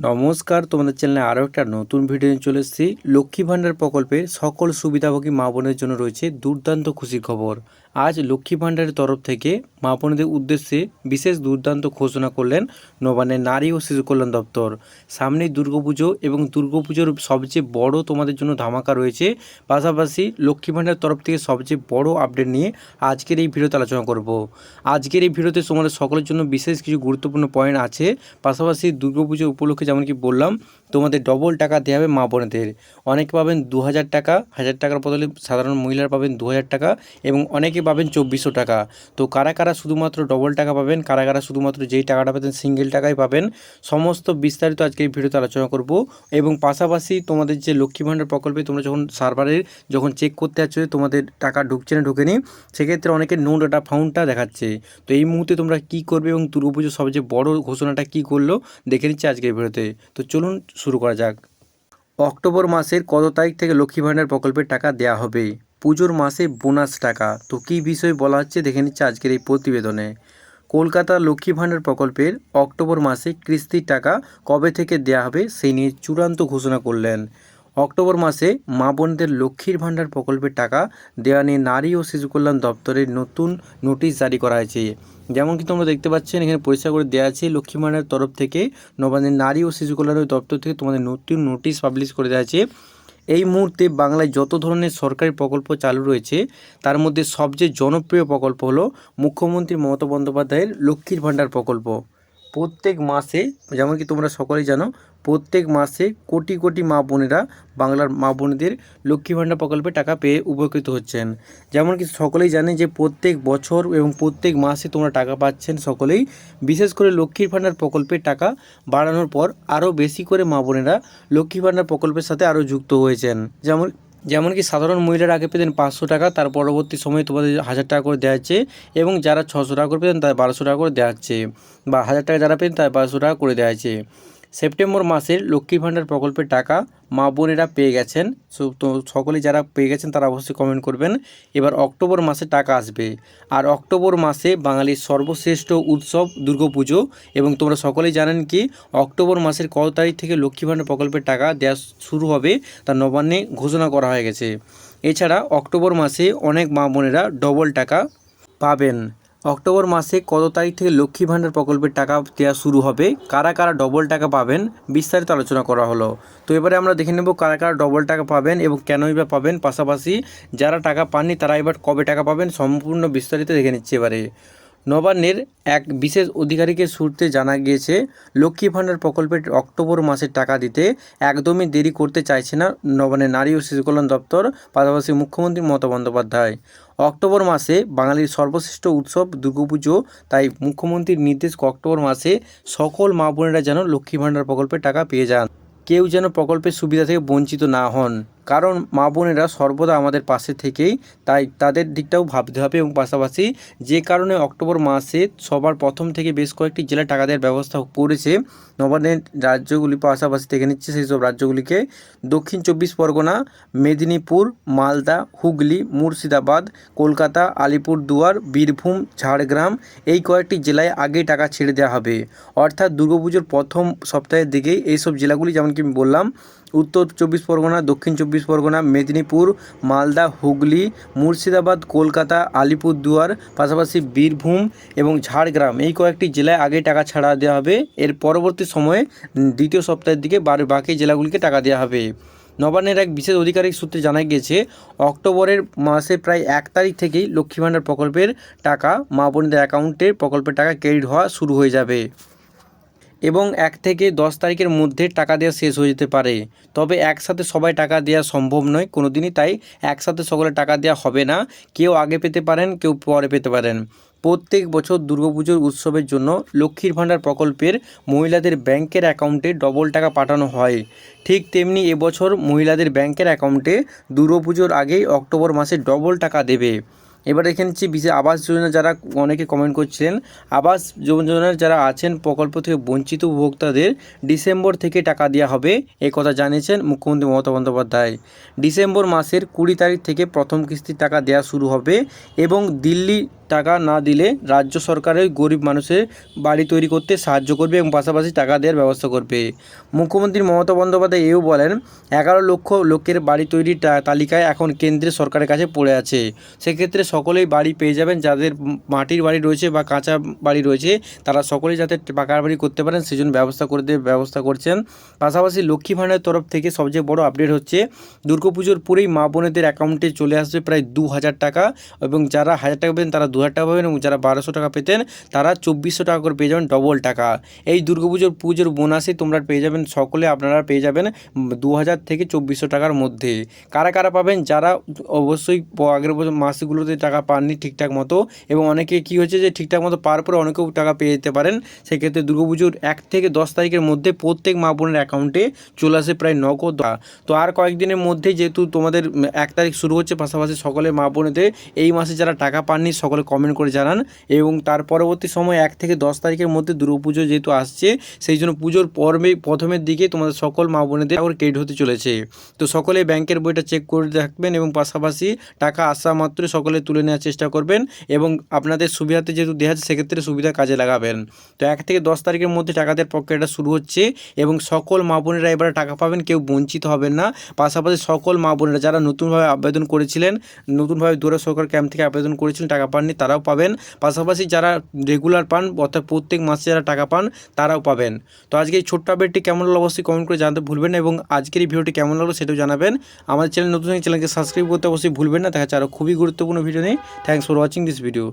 নমস্কার, তোমাদের চ্যানেলে আরও একটা নতুন ভিডিও নিয়ে চলে এসেছি। লক্ষ্মী ভাণ্ডার প্রকল্পের সকল সুবিধাভোগী মা বোনের জন্য রয়েছে দুর্দান্ত খুশির খবর। আজ লক্ষ্মী ভাণ্ডারের তরফ থেকে মা বোনদের উদ্দেশ্যে বিশেষ দুর্দান্ত ঘোষণা করলেন নবান্নের নারী ও শিশু কল্যাণ দপ্তর। সামনেই দুর্গাপুজো এবং দুর্গাপুজোর সবচেয়ে বড় তোমাদের জন্য ধামাকা রয়েছে। পাশাপাশি লক্ষ্মী ভাণ্ডারের তরফ থেকে সবচেয়ে বড় আপডেট নিয়ে আজকের এই ভিডিওতে আলোচনা করব। আজকের এই ভিডিওতে তোমাদের সকলের জন্য বিশেষ কিছু গুরুত্বপূর্ণ পয়েন্ট আছে। পাশাপাশি দুর্গাপুজো উপলক্ষে যেমন কি বললাম, তোমাদের ডবল টাকা দেওয়া হবে মা বোনেদের। অনেকে পাবেন 2000 টাকা, 1000 টাকার বদলে সাধারণ মহিলারা পাবেন 2000 টাকা এবং অনেকে পাবেন 2400 টাকা। তো কারা কারা শুধুমাত্র ডবল টাকা পাবেন, কারা কারা শুধুমাত্র যেই টাকাটা পাবেন সিঙ্গেল টাকাই পাবেন, সমস্ত বিস্তারিত আজকে এই ভিডিওতে আলোচনা করব। এবং পাশাপাশি তোমাদের যে লক্ষ্মী ভাণ্ডার প্রকল্পে তোমরা যখন সার্ভারের যখন চেক করতে যাচ্ছ তোমাদের টাকা ঢুকছে না ঢুকেনি, সেক্ষেত্রে অনেকের নো ডাটা ফাউন্ডটা দেখাচ্ছে। তো এই মুহূর্তে তোমরা কী করবে এবং দুর্গাপুজোর সবচেয়ে বড় ঘোষণাটা কী করলো দেখে নিচ্ছি আজকের ভিডিওতে। তো চলুন শুরু করা যাক। অক্টোবর মাসের কত তারিখ থেকে লক্ষ্মী ভাণ্ডার প্রকল্পের টাকা দেওয়া হবে? পুজোর মাসে বোনাস টাকা। তো কী বিষয়ে বলা হচ্ছে দেখে নিচ্ছে আজকের এই প্রতিবেদনে। কলকাতা লক্ষ্মী ভাণ্ডার প্রকল্পের অক্টোবর মাসে কিস্তির টাকা কবে থেকে দেওয়া হবে সেই নিয়ে চূড়ান্ত ঘোষণা করলেন। অক্টোবর মাসে মা বোনদের লক্ষ্মীর ভাণ্ডার প্রকল্পের টাকা দেওয়া নিয়ে নারী ও শিশু কল্যাণ দপ্তরের নতুন নোটিশ জারি করা হয়েছে। যেমন কি তোমরা দেখতে পাচ্ছেন এখানে পরিষ্কার করে দেওয়া আছে, লক্ষ্মী ভাণ্ডারের তরফ থেকে নবান্নের নারী ও শিশু কল্যাণ দপ্তর থেকে তোমাদের নতুন নোটিশ পাবলিশ করে দেওয়া আছে। এই মুহূর্তে বাংলায় যত ধরনের সরকারি প্রকল্প চালু রয়েছে তার মধ্যে সবচেয়ে জনপ্রিয় প্রকল্প হলো মুখ্যমন্ত্রী মমতা বন্দ্যোপাধ্যায়ের লক্ষ্মীর ভাণ্ডার প্রকল্প। প্রত্যেক মাসে, যেমন কি তোমরা সকলেই জানো, প্রত্যেক মাসে কোটি কোটি মা বোনেরা বাংলার মা বোনেদের লক্ষ্মী ভাণ্ডার প্রকল্পে টাকা পেয়ে উপকৃত হচ্ছেন। যেমন কি সকলেই জানে যে প্রত্যেক বছর এবং প্রত্যেক মাসে তোমরা টাকা পাচ্ছেন সকলেই। বিশেষ করে লক্ষ্মীর ভাণ্ডার প্রকল্পের টাকা বাড়ানোর পর আরও বেশি করে মা বোনেরা লক্ষ্মী ভাণ্ডার প্রকল্পের সাথে আরও যুক্ত হয়েছেন। যেমন কি সাধারণ মহিলারা আগে পেতেন 500 টাকা, তার পরবর্তী সময়ে তোমাদের 1000 টাকা করে দেওয়া হচ্ছে, এবং যারা 600 টাকা করে পেতেন তাদের 1200 টাকা করে দেওয়া হচ্ছে, বা 1000 টাকা যারা পেতেন তাদের 1200 টাকা করে দেওয়া হচ্ছে। সেপ্টেম্বর মাসের লক্ষ্মী ভাণ্ডার প্রকল্পের টাকা মা বোনেরা পেয়ে গেছেন। তো সকলেই যারা পেয়ে গেছেন তারা অবশ্যই কমেন্ট করবেন। এবার অক্টোবর মাসে টাকা আসবে, আর অক্টোবর মাসে বাঙালির সর্বশ্রেষ্ঠ উৎসব দুর্গাপুজো। এবং তোমরা সকলেই জানেন কি অক্টোবর মাসের কত তারিখ থেকে লক্ষ্মী ভাণ্ডার প্রকল্পের টাকা দেওয়া শুরু হবে তা নবান্নে ঘোষণা করা হয়ে গেছে। এছাড়া অক্টোবর মাসে অনেক মা বোনেরা ডবল টাকা পাবেন। অক্টোবর মাসে কত তারিখ থেকে লক্ষ্মী ভাণ্ডার প্রকল্পের টাকা দেওয়া শুরু হবে, কারা কারা ডবল টাকা পাবেন বিস্তারিত আলোচনা করা হলো। তো এবারে আমরা দেখে নেব কারা কারা ডবল টাকা পাবেন এবং কেনই বা পাবেন, পাশাপাশি যারা টাকা পাননি তারা এবার কবে টাকা পাবেন সম্পূর্ণ বিস্তারিত দেখে নিচ্ছে। এবারে নবান্নের এক বিশেষ আধিকারিকের সূত্রে জানা গিয়েছে লক্ষ্মী ভাণ্ডার প্রকল্পের অক্টোবর মাসের টাকা দিতে একদমই দেরি করতে চাইছে না নবান্নের নারী ও শিশু কল্যাণ দপ্তর, পাশাপাশি মুখ্যমন্ত্রী মমতা বন্দ্যোপাধ্যায়। অক্টোবর মাসে বাঙালির সর্বশ্রেষ্ঠ উৎসব দুর্গাপুজো, তাই মুখ্যমন্ত্রীর নির্দেশ অক্টোবর মাসে সকল মা বোনেরা যেন লক্ষ্মী ভাণ্ডার প্রকল্পের টাকা পেয়ে যান, কেউ যেন প্রকল্পের সুবিধা থেকে বঞ্চিত না হন। কারণ মা বোনেরা সর্বদা আমাদের পাশে থেকেই, তাই তাদের দিকটাও ভাবতে হবে। এবং পাশাপাশি যে কারণে অক্টোবর মাসে সবার প্রথম থেকে বেশ কয়েকটি জেলায় টাকা দেওয়ার ব্যবস্থা করেছে নবান্নের রাজ্যগুলি, পাশাপাশি থেকে নিচ্ছে সেই সব রাজ্যগুলিকে দক্ষিণ 24 পরগনা, মেদিনীপুর, মালদা, হুগলি, মুর্শিদাবাদ, কলকাতা, আলিপুরদুয়ার, বীরভূম, ঝাড়গ্রাম, এই কয়েকটি জেলায় আগেই টাকা ছেড়ে দেওয়া হবে। অর্থাৎ দুর্গাপুজোর প্রথম সপ্তাহের দিকেই এইসব জেলাগুলি, যেমন কি আমি বললাম, উত্তর 24 পরগনা, দক্ষিণ 24 পরগনা, মেদিনীপুর, মালদা, হুগলি, মুর্শিদাবাদ, কলকাতা, আলিপুরদুয়ার, পাশাপাশি বীরভূম এবং ঝাড়গ্রাম, এই কয়েকটি জেলায় আগে টাকা ছাড়া দেওয়া হবে। এর পরবর্তী সময়ে দ্বিতীয় সপ্তাহের দিকে বাকি জেলাগুলিকে টাকা দেওয়া হবে। নবান্নের এক বিশেষ আধিকারিক সূত্রে জানা গিয়েছে অক্টোবরের মাসে প্রায় 1 তারিখ থেকেই লক্ষ্মী ভাণ্ডার প্রকল্পের টাকা মা বোনদের অ্যাকাউন্টে প্রকল্পের টাকা ক্রেডিট হওয়া শুরু হয়ে যাবে এবং 1 থেকে 10 তারিখের মধ্যে টাকা দেওয়া শেষ হয়ে যেতে পারে। তবে একসাথে সবাই টাকা দেওয়া সম্ভব নয় কোনো দিনই, তাই একসাথে সকলে টাকা দেওয়া হবে না। কেউ আগে পেতে পারেন, কেউ পরে পেতে পারেন। প্রত্যেক বছর দুর্গাপুজোর উৎসবের জন্য লক্ষ্মীর ভাণ্ডার প্রকল্পের মহিলাদের ব্যাংকের অ্যাকাউন্টে ডবল টাকা পাঠানো হয়। ঠিক তেমনি এবছর মহিলাদের ব্যাংকের অ্যাকাউন্টে দুর্গাপুজোর আগেই অক্টোবর মাসে ডবল টাকা দেবে। এবার দেখে নিচ্ছি বিশেষ আবাস যোজনা, যারা অনেকে কমেন্ট করছিলেন, আবাস যোজনার যারা আছেন প্রকল্প থেকে বঞ্চিত উপভোক্তাদের ডিসেম্বর থেকে টাকা দেওয়া হবে, এই কথা জানিয়েছেন মুখ্যমন্ত্রী মমতা বন্দ্যোপাধ্যায়। ডিসেম্বর মাসের 20 তারিখ থেকে প্রথম কিস্তির টাকা দেওয়া শুরু হবে এবং দিল্লি টাকা না দিলে রাজ্য সরকারের গরিব মানুষের বাড়ি তৈরি করতে সাহায্য করবে এবং পাশাপাশি টাকা দেওয়ার ব্যবস্থা করবে। মুখ্যমন্ত্রী মমতা বন্দ্যোপাধ্যায় এও বলেন 11 লক্ষ লোকের বাড়ি তৈরির তালিকায় এখন কেন্দ্রের সরকারের কাছে পড়ে আছে। সেক্ষেত্রে সকলেই বাড়ি পেয়ে যাবেন, যাদের মাটির বাড়ি রয়েছে বা কাঁচা বাড়ি রয়েছে তারা সকলেই যাতে পাকা বাড়ি করতে পারেন সেজন্য ব্যবস্থা করছেন। পাশাপাশি লক্ষ্মী ভাণ্ডারের তরফ থেকে সবচেয়ে বড় আপডেট হচ্ছে দুর্গাপুজোর পরেই মা বোনেদের অ্যাকাউন্টে চলে আসবে প্রায় 2000 টাকা, এবং যারা 1000 টাকা পেতেন তারা 2000 টাকা পাবেন, এবং যারা 1200 টাকা পেতেন তারা 2400 টাকা করে পেয়ে যাবেন, ডবল টাকা। এই পুজোর বোনাসে তোমরা পেয়ে যাবেন, সকলে আপনারা পেয়ে যাবেন 2000 থেকে 2400 টাকার মধ্যে। কারা কারা পাবেন? যারা অবশ্যই আগের বছর মাসগুলোতে টাকা পাননি ঠিকঠাক মতো, এবং অনেকে কী হয়েছে যে ঠিকঠাক মতো পাওয়ার পরে অনেকেও টাকা পেয়ে যেতে পারেন, সেক্ষেত্রে দুর্গাপুজোর 1 থেকে 10 তারিখের মধ্যে প্রত্যেক মা বোনের অ্যাকাউন্টে চলে আসে প্রায় নগদ। তো আর কয়েকদিনের মধ্যেই যেহেতু তোমাদের 1 তারিখ শুরু হচ্ছে, পাশাপাশি সকলে মা বোনেদের এই মাসে যারা টাকা পাননি সকলে কমেন্ট করে জানান, এবং তার পরবর্তী সময় 1 থেকে 10 তারিখের মধ্যে দুর্গাপুজো যেহেতু আসছে সেই জন্য পুজোর প্রথমের দিকে তোমাদের সকল মা বোনেদের ক্রেডিট হতে চলেছে। তো সকলে ব্যাংকের বইটা চেক করে রাখবেন এবং পাশাপাশি টাকা আসা মাত্র সকলে তুলে নেওয়ার চেষ্টা করবেন, এবং আপনাদের সুবিধাতে যেহেতু দেওয়া আছে সেক্ষেত্রে সুবিধা কাজে লাগাবেন। তো 1 থেকে 10 তারিখের মধ্যে টাকা দেওয়ার প্রক্রিয়াটা শুরু হচ্ছে, এবং সকল মা বোনেরা এবারে টাকা পাবেন, কেউ বঞ্চিত হবেন না। পাশাপাশি সকল মা বোনেরা যারা নতুনভাবে আবেদন করেছিলেন, নতুনভাবে দুয়ারে সরকার ক্যাম্প থেকে আবেদন করেছিলেন টাকা পাননি তারাও পাবেন, পাশাপাশি যারা রেগুলার পান অর্থাৎ প্রত্যেক মাসে যারা টাকা পান তারাও পাবেন। তো আজকে এই ছোট্ট আপডেটটি কেমন লাগলো অবশ্যই কমেন্ট করে জানাতে ভুলবেন না, এবং আজকের এই ভিডিওটি কেমন লাগলো সেটাও জানাবেন। আমাদের চ্যানেল নতুন চ্যানেলকে সাবস্ক্রাইব করতে অবশ্যই ভুলবেন না। দেখা যাচ্ছে আরও খুবই গুরুত্বপূর্ণ ভিডিও নেই। Thanks for watching this video.